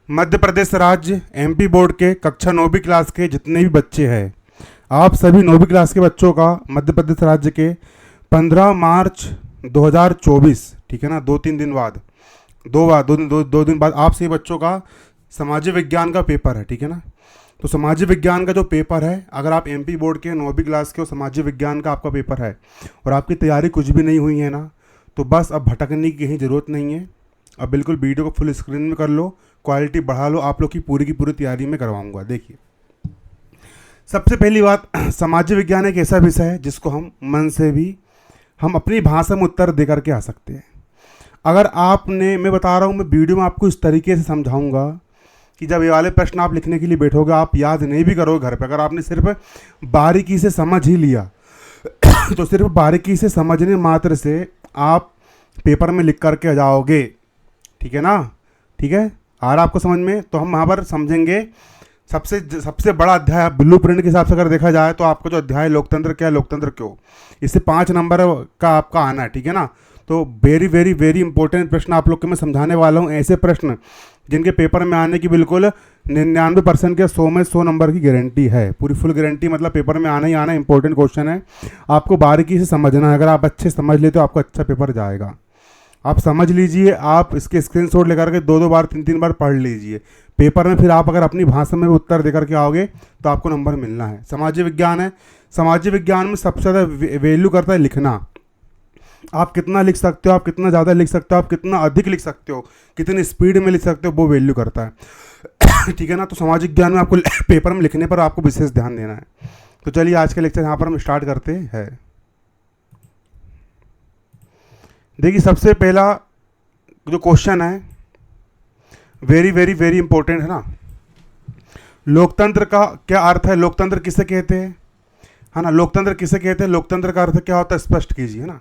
मध्य प्रदेश राज्य MP board के कक्षा 9वीं क्लास के जितने भी बच्चे हैं, आप सभी 9वीं क्लास के बच्चों का मध्य प्रदेश राज्य के 15 मार्च 2024, ठीक है ना, 2-3 दिन बाद, दो दिन बाद आप सभी बच्चों का सामाजिक विज्ञान का पेपर है, ठीक है ना। तो सामाजिक विज्ञान का जो पेपर है, अगर आप एमपी बोर्ड के 9वीं क्लास के और सामाजिक विज्ञान का आपका पेपर है और आपकी तैयारी कुछ भी नहीं हुई है ना, तो बस अब भटकने की कहीं ज़रूरत नहीं है। अब बिल्कुल वीडियो को फुल स्क्रीन में कर लो, क्वालिटी बढ़ा लो, आप लोग की पूरी तैयारी में करवाऊंगा। देखिए, सबसे पहली बात, सामाजिक विज्ञान एक ऐसा विषय है जिसको हम मन से भी हम अपनी भाषा में उत्तर दे करके आ सकते हैं। अगर आपने, मैं बता रहा हूँ, मैं वीडियो में आपको इस तरीके से समझाऊंगा कि जब ये वाले प्रश्न आप लिखने के लिए बैठोगे, आप याद नहीं भी करोगे घर पे, अगर आपने सिर्फ बारीकी से समझ ही लिया तो सिर्फ बारीकी से समझने मात्र से आप पेपर में लिख करके आ जाओगे, ठीक है ना। ठीक है, आ रहा आपको समझ में? तो हम वहाँ पर समझेंगे सबसे बड़ा अध्याय ब्लू प्रिंट के हिसाब से अगर देखा जाए तो आपका जो अध्याय लोकतंत्र क्या है, लोकतंत्र क्यों, इससे 5 नंबर का आपका आना है, ठीक है ना। तो वेरी वेरी वेरी इंपॉर्टेंट प्रश्न आप लोग के मैं समझाने वाला हूँ, ऐसे प्रश्न जिनके पेपर में आने की बिल्कुल 99% के 100 में 100 नंबर की गारंटी है, पूरी फुल गारंटी, मतलब पेपर में आना ही आना, इंपॉर्टेंट क्वेश्चन है, आपको बारीकी से समझना है। अगर आप अच्छे समझ लेते हो आपको अच्छा पेपर जाएगा। आप समझ लीजिए, आप इसके स्क्रीनशॉट लेकर के 2-2 बार 3-3 बार पढ़ लीजिए पेपर में, फिर आप अगर अपनी भाषा में उत्तर देकर के आओगे तो आपको नंबर मिलना है। सामाजिक विज्ञान है, सामाजिक विज्ञान में सबसे ज़्यादा वैल्यू करता है लिखना। आप कितना लिख सकते हो, आप कितना ज़्यादा लिख सकते हो, आप कितना अधिक लिख सकते हो, कितनी स्पीड में लिख सकते हो, वो वैल्यू करता है ठीक है ना। तो सामाजिक ज्ञान में आपको पेपर में लिखने पर आपको विशेष ध्यान देना है। तो चलिए आज का लेक्चर यहाँ पर हम स्टार्ट करते हैं। देखिए, सबसे पहला जो क्वेश्चन है वेरी वेरी वेरी इंपॉर्टेंट है ना। लोकतंत्र का क्या अर्थ है, लोकतंत्र किसे कहते हैं, है ना। लोकतंत्र किसे कहते हैं, लोकतंत्र का अर्थ क्या होता है, स्पष्ट कीजिए, है ना।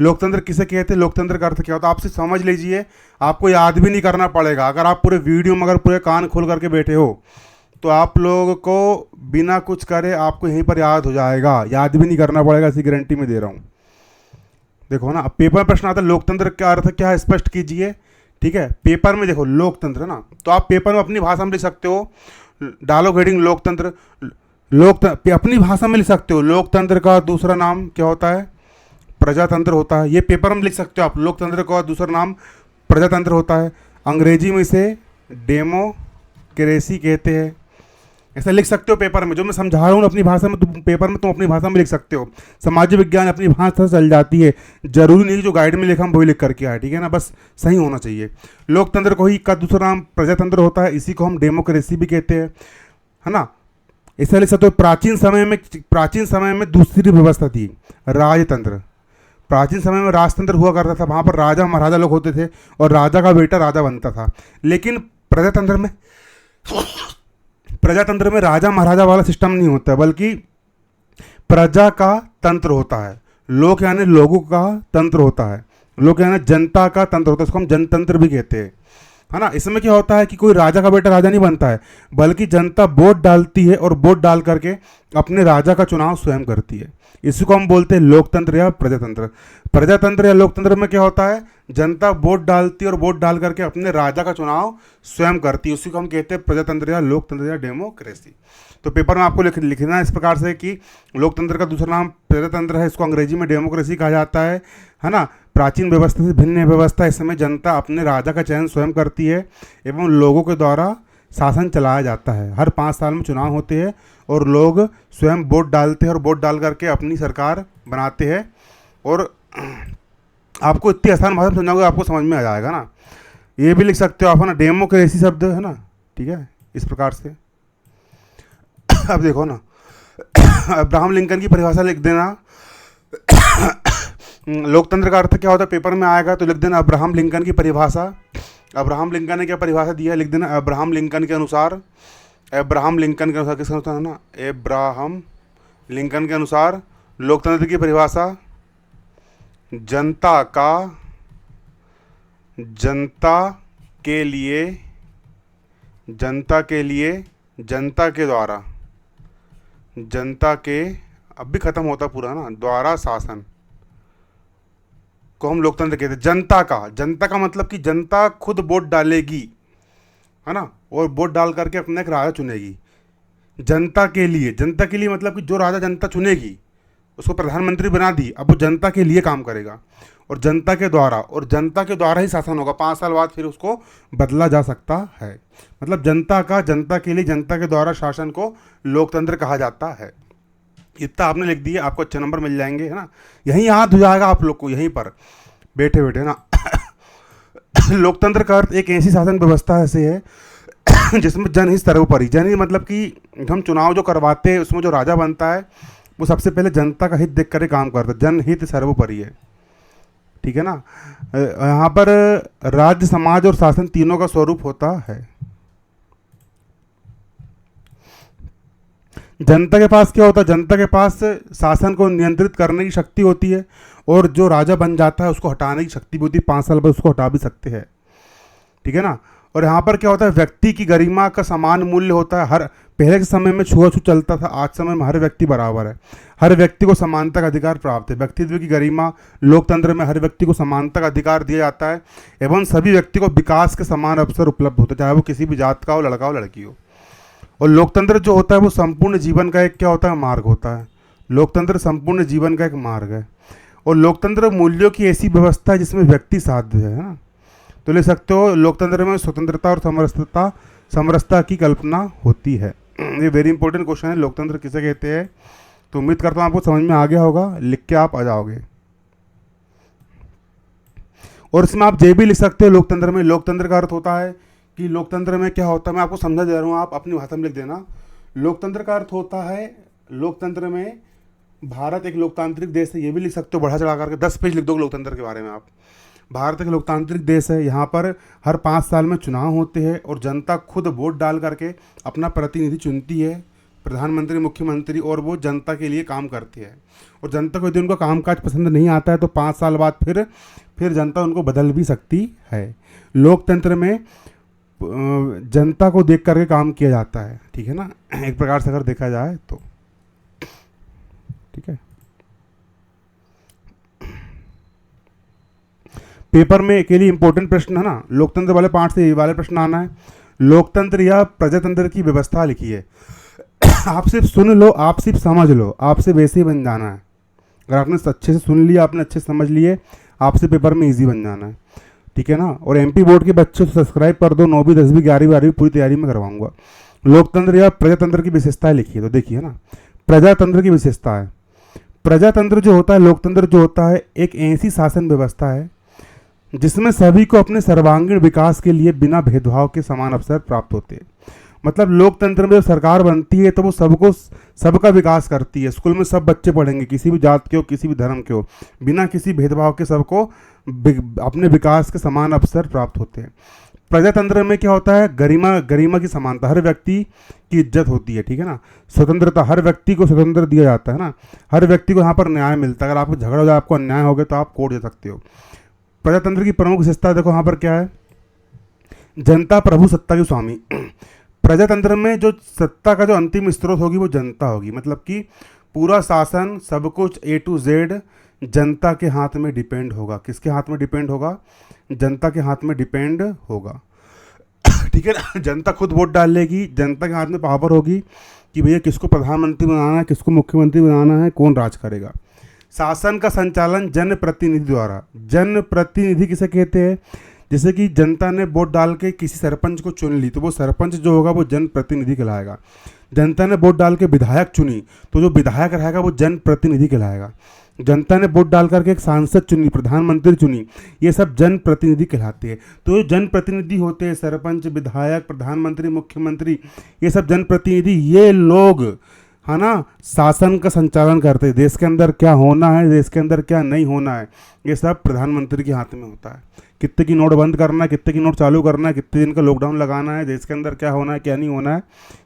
लोकतंत्र किसे कहते हैं, लोकतंत्र का अर्थ क्या होता है, आपसे समझ लीजिए, आपको याद भी नहीं करना पड़ेगा। अगर आप पूरे वीडियो में अगर पूरे कान खोल करके बैठे हो तो आप लोगों को बिना कुछ करे आपको यहीं पर याद हो जाएगा, याद भी नहीं करना पड़ेगा, ऐसी गारंटी मैं दे रहा हूँ। देखो ना, अब पेपर में प्रश्न आता है लोकतंत्र का अर्थ क्या है, स्पष्ट कीजिए, ठीक है। पेपर में देखो लोकतंत्र ना, तो आप पेपर में अपनी भाषा में लिख सकते हो, डालो हेडिंग लोकतंत्र, अपनी भाषा में लिख सकते हो। लोकतंत्र का दूसरा नाम क्या होता है, प्रजातंत्र होता है। ये पेपर में लिख सकते हो आप, लोकतंत्र का दूसरा नाम प्रजातंत्र होता है। अंग्रेजी में इसे डेमोक्रेसी कहते हैं, ऐसा लिख सकते हो पेपर में। जो मैं समझा रहा हूँ अपनी भाषा में, तुम पेपर में तुम अपनी भाषा में लिख सकते हो। सामाजिक विज्ञान अपनी भाषा से चल जाती है, जरूरी नहीं जो गाइड में लिखा हम वही लिख करके आए, ठीक है ना, बस सही होना चाहिए। लोकतंत्र को ही का दूसरा नाम प्रजातंत्र होता है, इसी को हम डेमोक्रेसी भी कहते हैं, है ना। ऐसा लिख सकते हो। प्राचीन समय में दूसरी व्यवस्था थी, राजतंत्र। प्राचीन समय में राजतंत्र हुआ करता था, वहाँ पर राजा महाराजा लोग होते थे और राजा का बेटा राजा बनता था। लेकिन प्रजातंत्र में राजा महाराजा वाला सिस्टम नहीं होता, बल्कि प्रजा का तंत्र होता है। लोक यानी लोगों का तंत्र होता है, लोक यानी जनता का तंत्र होता है, इसको हम जनतंत्र भी कहते हैं, है ना। इसमें क्या होता है कि कोई राजा का बेटा राजा नहीं बनता है, बल्कि जनता वोट डालती है और वोट डाल करके अपने राजा का चुनाव स्वयं करती है। इसी को हम बोलते हैं लोकतंत्र या प्रजातंत्र। प्रजातंत्र या लोकतंत्र में क्या होता है, जनता वोट डालती है और वोट डाल करके अपने राजा का चुनाव स्वयं करती है, उसी को हम कहते हैं प्रजातंत्र या लोकतंत्र या डेमोक्रेसी। तो पेपर में आपको लिखना है इस प्रकार से कि लोकतंत्र का दूसरा नाम प्रजातंत्र है, इसको अंग्रेजी में डेमोक्रेसी कहा जाता है ना। प्राचीन व्यवस्था से भिन्न व्यवस्था, इस समय जनता अपने राजा का चयन स्वयं करती है एवं लोगों के द्वारा शासन चलाया जाता है। हर 5 साल में चुनाव होते हैं और लोग स्वयं वोट डालते हैं और वोट डाल करके अपनी सरकार बनाते हैं। और आपको इतनी आसान भाषा में समझाऊंगा, आपको समझ में आ जाएगा ना। ये भी लिख सकते हो आप, है ना, डेमोक्रेसी शब्द, है ना, ठीक है, इस प्रकार से। अब देखो ना, अब्राहम लिंकन की परिभाषा लिख देना। लोकतंत्र का अर्थ क्या होता है, पेपर में आएगा तो लिख देना अब्राहम लिंकन की परिभाषा। अब्राहम लिंकन ने क्या परिभाषा दी है, लिख देना अब्राहम लिंकन के अनुसार। अब्राहम लिंकन के अनुसार, किसके अनुसार, है ना, अब्राहम लिंकन के अनुसार लोकतंत्र की परिभाषा जनता के लिए, जनता के द्वारा, जनता के, अब भी खत्म होता पूरा ना, द्वारा शासन को हम लोकतंत्र कहते हैं। जनता का मतलब कि जनता खुद वोट डालेगी, है ना, और वोट डाल करके अपना एक राजा चुनेगी जनता के लिए। जनता के लिए मतलब कि जो राजा जनता चुनेगी उसको प्रधानमंत्री बना दी, अब वो जनता के लिए काम करेगा और जनता के द्वारा ही शासन होगा। 5 साल बाद फिर उसको बदला जा सकता है। मतलब जनता के लिए, जनता के द्वारा शासन को लोकतंत्र कहा जाता है। इतना आपने लिख दिया, आपको अच्छे नंबर मिल जाएंगे, है ना। यहीं याद हो जाएगा आप लोग को, यहीं पर बैठे बैठे, है ना। लोकतंत्र का अर्थ एक ऐसी शासन व्यवस्था ऐसे है जिसमें जनहित सर्वोपरि। जनहित मतलब कि हम चुनाव जो करवाते हैं उसमें जो राजा बनता है वो सबसे पहले जनता का हित देख कर काम करता है। जनहित सर्वोपरि है, ठीक है ना। यहाँ पर राज्य, समाज और शासन तीनों का स्वरूप होता है। जनता के पास क्या होता है? जनता के पास शासन को नियंत्रित करने की शक्ति होती है और जो राजा बन जाता है उसको हटाने की शक्ति भी होती है। 5 साल बाद उसको हटा भी सकते हैं, ठीक है ना। और यहाँ पर क्या होता है? व्यक्ति की गरिमा का समान मूल्य होता है। हर पहले के समय में छुआछूत चलता था, आज समय में हर व्यक्ति बराबर है। हर व्यक्ति को समानता का अधिकार प्राप्त है। व्यक्तित्व की गरिमा, लोकतंत्र में हर व्यक्ति को समानता का अधिकार दिया जाता है एवं सभी व्यक्ति को विकास के समान अवसर उपलब्ध होते हैं, चाहे वो किसी भी जात का हो, लड़का हो, लड़की हो। और लोकतंत्र जो होता है वो संपूर्ण जीवन का एक क्या होता है? मार्ग होता है। लोकतंत्र संपूर्ण जीवन का एक मार्ग है और लोकतंत्र मूल्यों की ऐसी व्यवस्था है जिसमें व्यक्ति साध्य है ना। तो ले सकते हो लोकतंत्र में स्वतंत्रता और समरसता की कल्पना होती है। ये वेरी इंपॉर्टेंट क्वेश्चन है, लोकतंत्र किसे कहते हैं। तो उम्मीद करता हूँ आपको समझ में आ गया होगा, लिख के आप आ जाओगे। और इसमें आप ये भी लिख सकते हो लोकतंत्र में, लोकतंत्र का अर्थ होता है कि लोकतंत्र में क्या होता है, मैं आपको समझा दे रहा हूँ, आप अपनी भाषा में लिख देना। लोकतंत्र का अर्थ होता है, लोकतंत्र में भारत एक लोकतांत्रिक देश है, ये भी लिख सकते हो बढ़ा चढ़ा करके 10 पेज लिख दो लोकतंत्र के बारे में आप। भारत एक लोकतांत्रिक देश है, यहाँ पर हर 5 साल में चुनाव होते हैं और जनता खुद वोट डाल करके अपना प्रतिनिधि चुनती है, प्रधानमंत्री, मुख्यमंत्री, और वो जनता के लिए काम करती है। और जनता को यदि उनका कामकाज पसंद नहीं आता है तो 5 साल बाद फिर जनता उनको बदल भी सकती है। लोकतंत्र में जनता को देख करके काम किया जाता है, ठीक है ना, एक प्रकार से अगर देखा जाए तो, ठीक है। पेपर में के लिए इंपॉर्टेंट प्रश्न है ना, लोकतंत्र वाले पार्ट से ये वाले प्रश्न आना है। लोकतंत्र या प्रजातंत्र की व्यवस्था लिखी है। आप सिर्फ सुन लो, आप सिर्फ समझ लो, आपसे वैसे ही बन जाना है। अगर आपने अच्छे से सुन लिया, आपने अच्छे से समझ लिए, आपसे पेपर में इजी बन जाना है, ठीक है ना। और एमपी बोर्ड के बच्चों से सब्सक्राइब कर दो, 9वीं 10वीं 11वीं 12वीं पूरी तैयारी में करवाऊंगा। लोकतंत्र या प्रजातंत्र की विशेषताएं लिखिए, तो देखिए ना, प्रजातंत्र की विशेषता है, प्रजातंत्र जो होता है, लोकतंत्र जो होता है, एक ऐसी शासन व्यवस्था है जिसमें सभी को अपने सर्वांगीण विकास के लिए बिना भेदभाव के समान अवसर प्राप्त होते हैं। मतलब लोकतंत्र में जब सरकार बनती है तो वो सबका विकास करती है। स्कूल में सब बच्चे पढ़ेंगे, किसी भी जात के हो, किसी भी धर्म के हो, बिना किसी भेदभाव के सबको अपने विकास के समान अवसर प्राप्त होते हैं। प्रजातंत्र में क्या होता है? गरिमा की समानता, हर व्यक्ति की इज्जत होती है, ठीक है ना। स्वतंत्रता, हर व्यक्ति को स्वतंत्र दिया जाता है ना, हर व्यक्ति को यहाँ पर न्याय मिलता है। अगर आपको झगड़ा हो जाए, आपको अन्याय हो गया तो आप कोर्ट जा सकते हो। प्रजातंत्र की प्रमुख विशेषता देखो यहाँ पर क्या है, जनता प्रभु सत्ता की स्वामी। प्रजातंत्र में जो सत्ता का जो अंतिम स्रोत होगी वो जनता होगी। मतलब कि पूरा शासन, सब कुछ A to Z जनता के हाथ में डिपेंड होगा। किसके हाथ में डिपेंड होगा? जनता के हाथ में डिपेंड होगा, ठीक है ना। जनता खुद वोट डाल लेगी, जनता के हाथ में पावर होगी कि भैया किसको प्रधानमंत्री बनाना है, किसको मुख्यमंत्री बनाना है, कौन राज करेगा। शासन का संचालन जनप्रतिनिधि द्वारा। जनप्रतिनिधि किसे कहते हैं? जैसे कि जनता ने वोट डाल के किसी सरपंच को चुन ली तो वो सरपंच जो होगा वो जनप्रतिनिधि कहलाएगा। जनता ने वोट डाल के विधायक चुनी तो जो विधायक रहेगा वो जनप्रतिनिधि कहलाएगा। जनता ने वोट डाल करके एक सांसद चुनी, प्रधानमंत्री चुनी, ये सब जनप्रतिनिधि कहलाते हैं। तो जो जनप्रतिनिधि होते हैं, सरपंच, विधायक, प्रधानमंत्री, मुख्यमंत्री, ये सब जनप्रतिनिधि, ये लोग, है ना, शासन का संचालन करते हैं। देश के अंदर क्या होना है, देश के अंदर क्या नहीं होना है, ये सब प्रधानमंत्री के हाथ में होता है। कितने की नोट बंद करना है, कितने की नोट चालू करना है, कितने दिन का लॉकडाउन लगाना है, देश के अंदर क्या होना है, क्या नहीं होना है,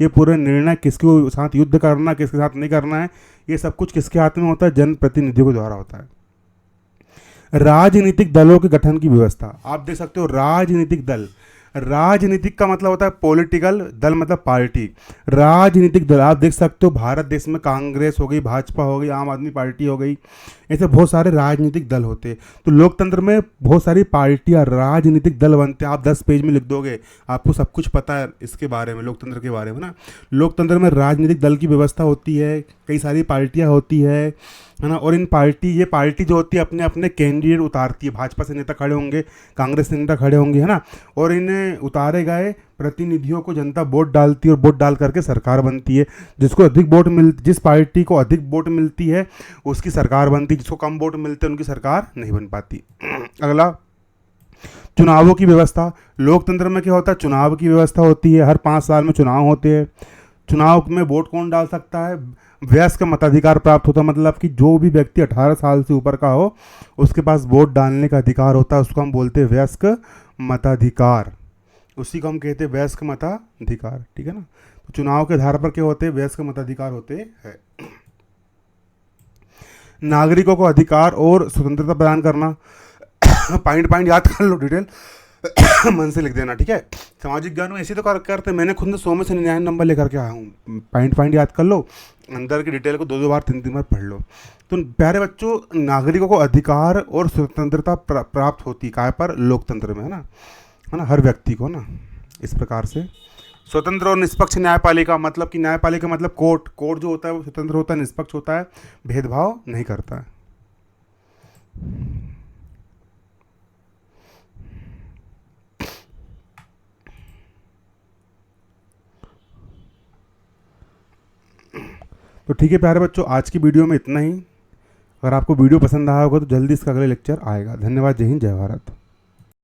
ये पूरे निर्णय किसके साथ युद्ध करना है, किसके साथ नहीं करना है, ये सब कुछ किसके हाथ में होता है? जनप्रतिनिधियों के द्वारा होता है। राजनीतिक दलों के गठन की व्यवस्था आप देख सकते हो। राजनीतिक दल, राजनीतिक का मतलब होता है पॉलिटिकल, दल मतलब पार्टी। राजनीतिक दल आप देख सकते हो, भारत देश में कांग्रेस हो गई, भाजपा हो गई, आम आदमी पार्टी हो गई, ऐसे बहुत सारे राजनीतिक दल होते हैं। तो लोकतंत्र में बहुत सारी पार्टियां, राजनीतिक दल बनते हैं। आप 10 पेज में लिख दोगे, आपको सब कुछ पता है इसके बारे में, लोकतंत्र के बारे में ना। लोकतंत्र में राजनीतिक दल की व्यवस्था होती है, कई सारी पार्टियां होती है ना। और ये पार्टी जो होती है अपने अपने कैंडिडेट उतारती है। भाजपा से नेता खड़े होंगे, कांग्रेस से नेता खड़े होंगे, है ना। और इन्हें उतारे गए प्रतिनिधियों को जनता वोट डालती है और वोट डाल करके सरकार बनती है। जिस पार्टी को अधिक वोट मिलती है उसकी सरकार बनती है, जिसको कम वोट मिलते हैं उनकी सरकार नहीं बन पाती। अगला, चुनावों की व्यवस्था। लोकतंत्र में क्या होता है, चुनाव की व्यवस्था होती है। हर 5 साल में चुनाव होते हैं। चुनाव में वोट कौन डाल सकता है, वयस्क मताधिकार प्राप्त होता है। मतलब कि जो भी व्यक्ति 18 साल से ऊपर का हो उसके पास वोट डालने का अधिकार होता है, उसको हम बोलते हैं वयस्क मताधिकार। उसी को हम कहते हैं वयस्क मताधिकार, ठीक है ना। तो चुनाव के आधार पर क्या होते हैं, वयस्क मताधिकार होते हैं। नागरिकों को अधिकार और स्वतंत्रता प्रदान करना। पॉइंट याद कर लो, डिटेल मन से लिख देना, ठीक है। सामाजिक ज्ञान में ऐसे तो करते, मैंने खुद ने 100 में से 99 नंबर लेकर के आया हूँ। पॉइंट याद कर लो, अंदर की डिटेल को 2 बार 3 बार पढ़ लो। तो प्यारे बच्चों, नागरिकों को अधिकार और स्वतंत्रता प्राप्त होती है काय पर, लोकतंत्र में, है ना, हर व्यक्ति को ना। इस प्रकार से स्वतंत्र और निष्पक्ष न्यायपालिका, मतलब कि न्यायपालिका मतलब कोर्ट जो होता है वो स्वतंत्र होता है, निष्पक्ष होता है, भेदभाव नहीं करता है। तो ठीक है प्यारे बच्चों, आज की वीडियो में इतना ही। अगर आपको वीडियो पसंद आया होगा तो जल्दी इसका अगले लेक्चर आएगा। धन्यवाद। जय हिंद, जय भारत।